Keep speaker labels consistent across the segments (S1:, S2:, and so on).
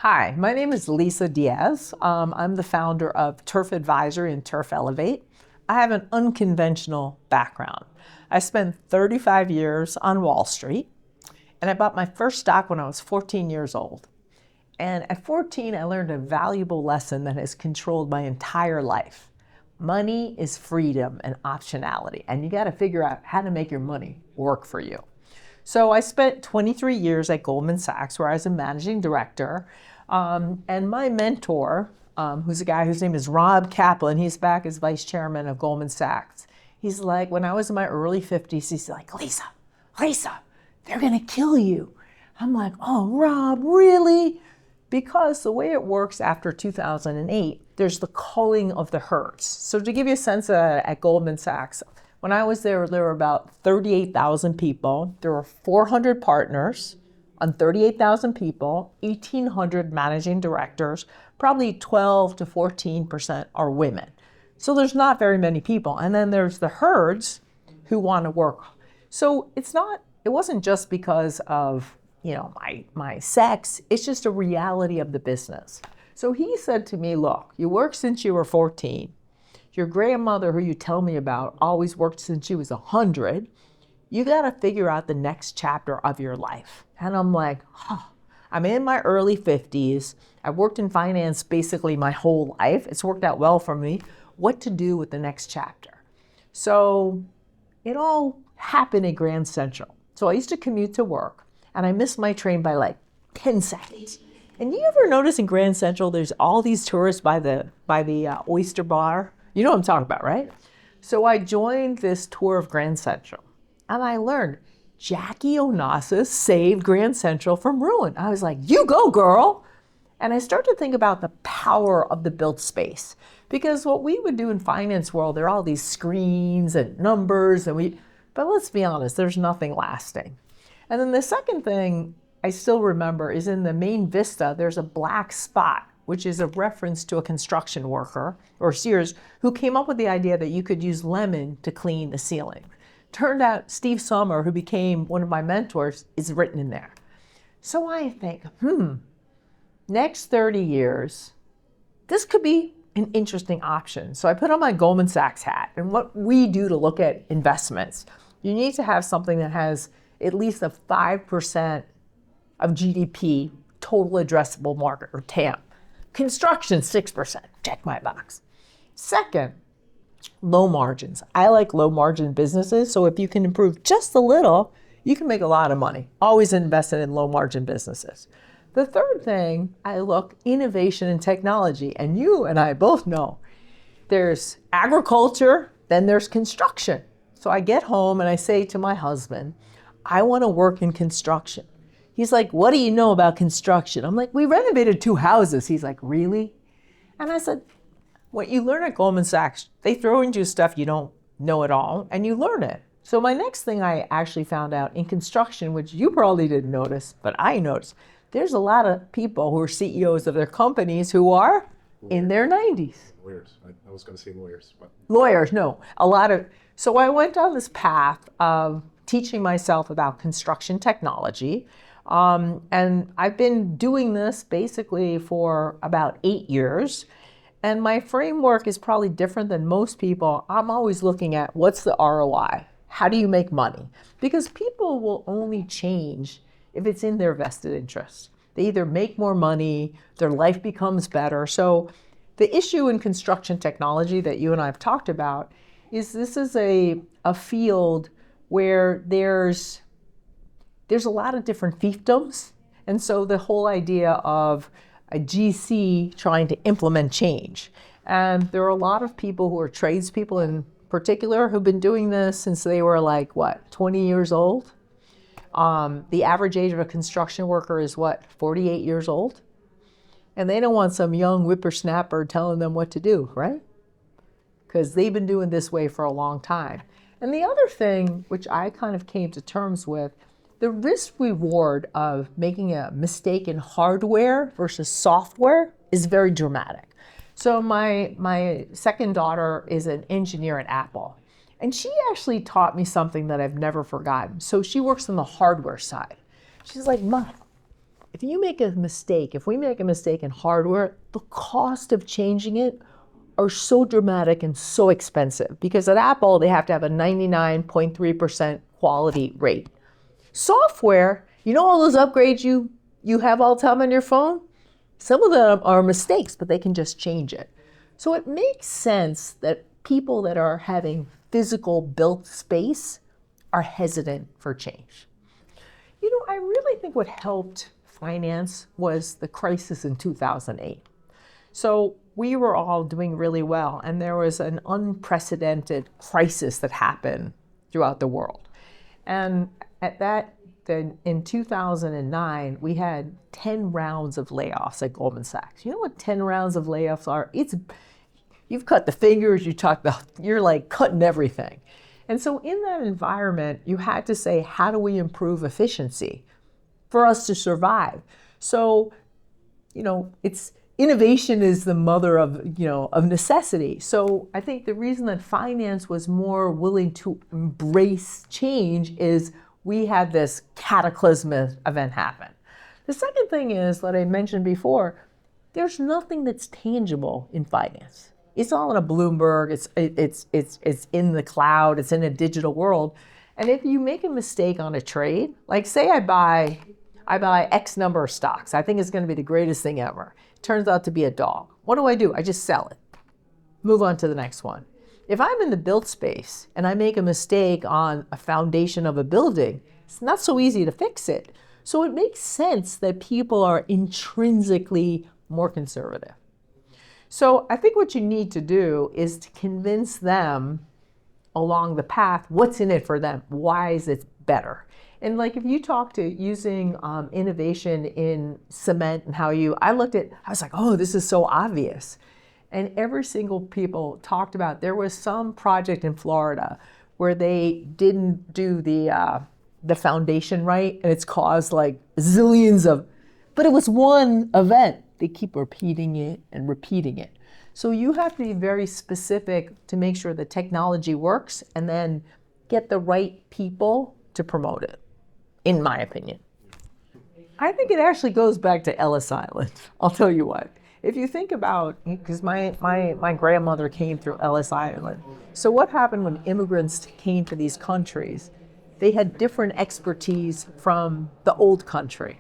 S1: Hi, my name is Lisa Diaz. I'm the founder of Turf Advisory and Turf Elevate. I have an unconventional background. I spent 35 years on Wall Street, and I bought my first stock when I was 14 years old. And at 14, I learned a valuable lesson that has controlled my entire life. Money is freedom and optionality, and you got to figure out how to make your money work for you. So I spent 23 years at Goldman Sachs, where I was a managing director. And my mentor, who's a guy whose name is Rob Kaplan, he's back as vice chairman of Goldman Sachs. He's like, when I was in my early 50s, he's like, Lisa, they're going to kill you. I'm like, oh, Rob, really? Because the way it works after 2008, there's the culling of the herds. So to give you a sense, at Goldman Sachs, when I was there were about 38,000 people. There were 400 partners on 38,000 people, 1,800 managing directors, probably 12 to 14% are women. So there's not very many people. And then there's the herds who want to work. So it wasn't just because of, my sex, it's just a reality of the business. So he said to me, look, you worked since you were 14. Your grandmother, who you tell me about, always worked since she was 100. You got to figure out the next chapter of your life. And I'm like, I'm in my early 50s. I've worked in finance basically my whole life. It's worked out well for me. What to do with the next chapter? So it all happened at Grand Central. So I used to commute to work, and I missed my train by like 10 seconds. And you ever notice in Grand Central, there's all these tourists by the oyster bar? You know what I'm talking about, right? So I joined this tour of Grand Central, and I learned Jackie Onassis saved Grand Central from ruin. I was like, you go, girl. And I started to think about the power of the built space. Because what we would do in finance world, there are all these screens and numbers, but let's be honest, there's nothing lasting. And then the second thing I still remember is in the main vista, there's a black spot, which is a reference to a construction worker, or Sears, who came up with the idea that you could use lemon to clean the ceiling. Turned out Steve Sommer, who became one of my mentors, is written in there. So I think, next 30 years, this could be an interesting option. So I put on my Goldman Sachs hat, and what we do to look at investments, you need to have something that has at least a 5% of GDP, total addressable market, or TAM. Construction, 6%, check my box. Second, low margins. I like low margin businesses, so if you can improve just a little, you can make a lot of money. Always invested in low margin businesses. The third thing, I look innovation and technology, and you and I both know there's agriculture, then there's construction. So I get home and I say to my husband, I want to work in construction. He's like, what do you know about construction? I'm like, we renovated 2 houses. He's like, really? And I said, what you learn at Goldman Sachs, they throw into you stuff you don't know at all, and you learn it. So my next thing I actually found out in construction, which you probably didn't notice, but I noticed, there's a lot of people who are CEOs of their companies who are in their 90s.
S2: Lawyers. I was going to say lawyers. But.
S1: Lawyers, no. So I went down this path of teaching myself about construction technology. And I've been doing this basically for about 8 years. And my framework is probably different than most people. I'm always looking at what's the ROI? How do you make money? Because people will only change if it's in their vested interest. They either make more money, their life becomes better. So the issue in construction technology that you and I have talked about is this is a field where there's a lot of different fiefdoms. And so the whole idea of a GC trying to implement change. And there are a lot of people who are tradespeople in particular who've been doing this since they were 20 years old. The average age of a construction worker is 48 years old? And they don't want some young whippersnapper telling them what to do, right? Because they've been doing this way for a long time. And the other thing, which I kind of came to terms with, the risk reward of making a mistake in hardware versus software is very dramatic. So my second daughter is an engineer at Apple. And she actually taught me something that I've never forgotten. So she works on the hardware side. She's like, Mom, if you make a mistake, if we make a mistake in hardware, the cost of changing it are so dramatic and so expensive, because at Apple, they have to have a 99.3% quality rate. Software, you know, all those upgrades you have all the time on your phone, some of them are mistakes, but they can just change it. So it makes sense that people that are having physical built space are hesitant for change. You know, I really think what helped finance was the crisis in 2008. So we were all doing really well, and there was an unprecedented crisis that happened throughout the world. And at that, then in 2009, we had 10 rounds of layoffs at Goldman Sachs. You know what 10 rounds of layoffs are? You've cut the fingers, you're like cutting everything. And so in that environment, you had to say, how do we improve efficiency for us to survive? So, you know, innovation is the mother of necessity. So I think the reason that finance was more willing to embrace change is we had this cataclysmic event happen. The second thing is, that I mentioned before, there's nothing that's tangible in finance. It's all in a Bloomberg, it's in the cloud, it's in a digital world. And if you make a mistake on a trade, like say I buy X number of stocks, I think it's going to be the greatest thing ever. It turns out to be a dog. What do? I just sell it. Move on to the next one. If I'm in the built space and I make a mistake on a foundation of a building, it's not so easy to fix it. So it makes sense that people are intrinsically more conservative. So I think what you need to do is to convince them along the path, what's in it for them? Why is it better? And like if you talk to using innovation in cement and I was like, oh, this is so obvious. And every single people talked about, there was some project in Florida where they didn't do the foundation right, and it's caused like zillions but it was one event. They keep repeating it and repeating it. So you have to be very specific to make sure the technology works and then get the right people to promote it, in my opinion. I think it actually goes back to Ellis Island. I'll tell you what. If you think about, because my grandmother came through Ellis Island. So what happened when immigrants came to these countries? They had different expertise from the old country.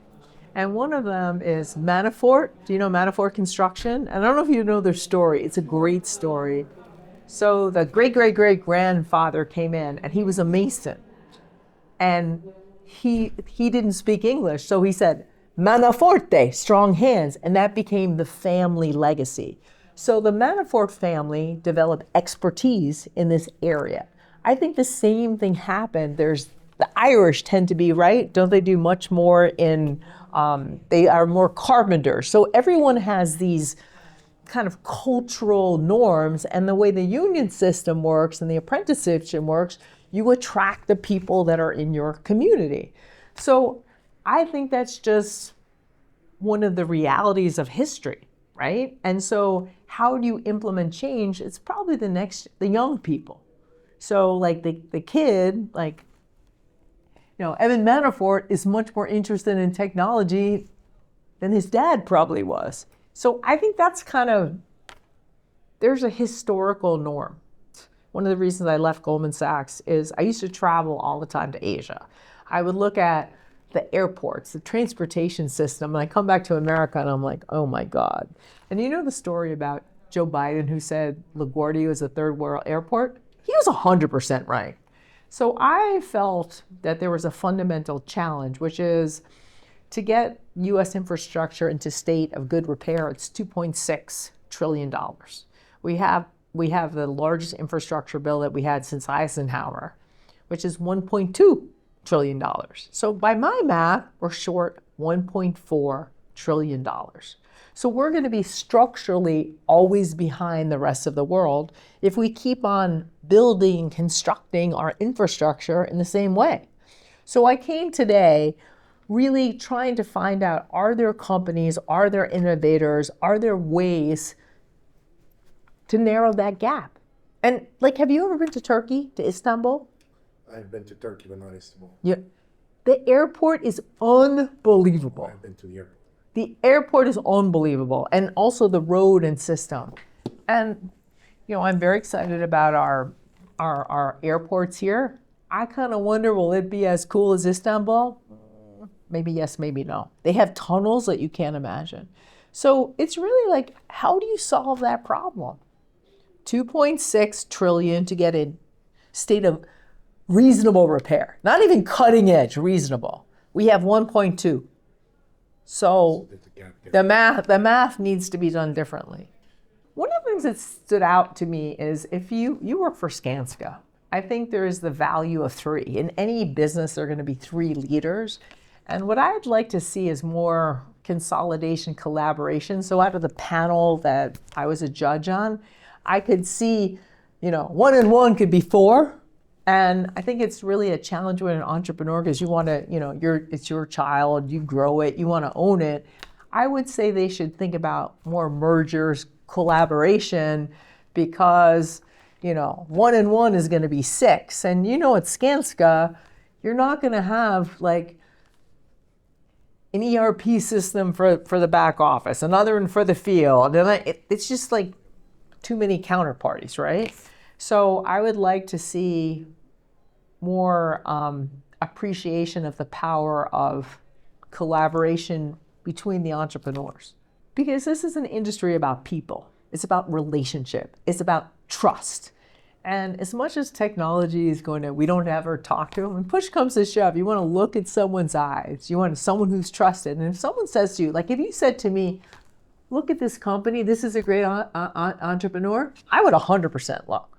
S1: And one of them is Manafort. Do you know Manafort Construction? And I don't know if you know their story. It's a great story. So the great-great-great-grandfather came in, and he was a mason. And he didn't speak English, so he said, Manaforte, strong hands, and that became the family legacy. So the Manafort family developed expertise in this area. I think the same thing happened. The Irish tend to be, right? Don't they do much more in, they are more carpenters. So everyone has these kind of cultural norms, and the way the union system works and the apprenticeship system works, you attract the people that are in your community. So I think that's just one of the realities of history, right? And so how do you implement change? It's probably the young people. So like the kid, like, you know, Evan Manafort is much more interested in technology than his dad probably was. So I think that's there's a historical norm. One of the reasons I left Goldman Sachs is I used to travel all the time to Asia. I would look at the airports, the transportation system, and I come back to America and I'm like, oh my God. And you know the story about Joe Biden who said LaGuardia was a third world airport? He was 100% right. So I felt that there was a fundamental challenge, which is to get US infrastructure into state of good repair, it's $2.6 trillion. We have the largest infrastructure bill that we had since Eisenhower, which is $1.2 trillion. So by my math, we're short $1.4 trillion. So we're going to be structurally always behind the rest of the world if we keep on building, constructing our infrastructure in the same way. So I came today really trying to find out, are there companies, are there innovators, are there ways to narrow that gap? And like, have you ever been to Turkey, to Istanbul?
S2: I've been to Turkey, but not Istanbul.
S1: Yeah. The airport is unbelievable.
S2: I've been to the airport.
S1: The airport is unbelievable, and also the road and system. And I'm very excited about our airports here. I kind of wonder, will it be as cool as Istanbul? Maybe yes, maybe no. They have tunnels that you can't imagine. So it's really like, how do you solve that problem? 2.6 trillion to get a state of reasonable repair. Not even cutting edge, reasonable. We have 1.2. So the math needs to be done differently. One of the things that stood out to me is if you work for Skanska, I think there is the value of three. In any business, there are going to be three leaders. And what I'd like to see is more consolidation, collaboration. So out of the panel that I was a judge on, I could see, 1 and 1 could be 4. And I think it's really a challenge with an entrepreneur because you want to, it's your child, you grow it, you want to own it. I would say they should think about more mergers, collaboration, because, 1 and 1 is going to be 6. And at Skanska, you're not going to have like an ERP system for the back office, another one for the field. And it's just like too many counterparties, right? So I would like to see more appreciation of the power of collaboration between the entrepreneurs. Because this is an industry about people. It's about relationship. It's about trust. And as much as technology is we don't ever talk to them, when push comes to shove, you want to look at someone's eyes. You want someone who's trusted. And if someone says to you, like if you said to me, look at this company, this is a great entrepreneur, I would 100% look.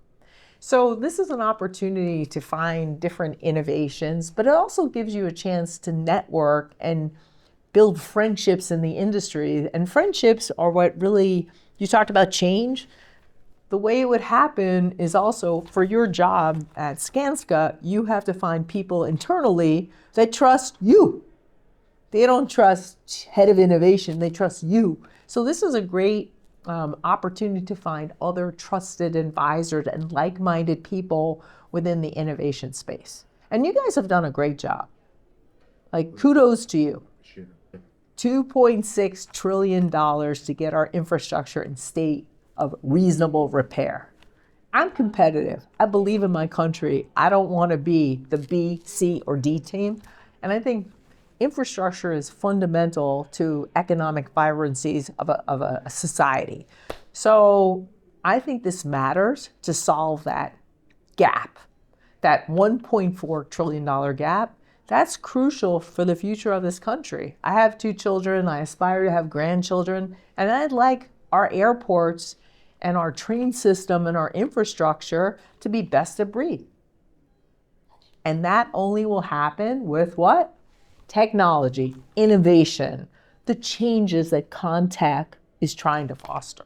S1: So this is an opportunity to find different innovations, but it also gives you a chance to network and build friendships in the industry. And friendships are what really, you talked about change. The way it would happen is also for your job at Skanska, you have to find people internally that trust you. They don't trust head of innovation, they trust you. So this is a great opportunity to find other trusted advisors and like-minded people within the innovation space. And you guys have done a great job. Like, kudos to you. $2.6 trillion to get our infrastructure in state of reasonable repair. I'm competitive. I believe in my country. I don't want to be the B, C, or D team. And I think infrastructure is fundamental to economic vibrancies of a society. So I think this matters to solve that gap, that $1.4 trillion gap. That's crucial for the future of this country. I have 2 children. I aspire to have grandchildren. And I'd like our airports and our train system and our infrastructure to be best of breed. And that only will happen with what? Technology, innovation, the changes that Contech is trying to foster.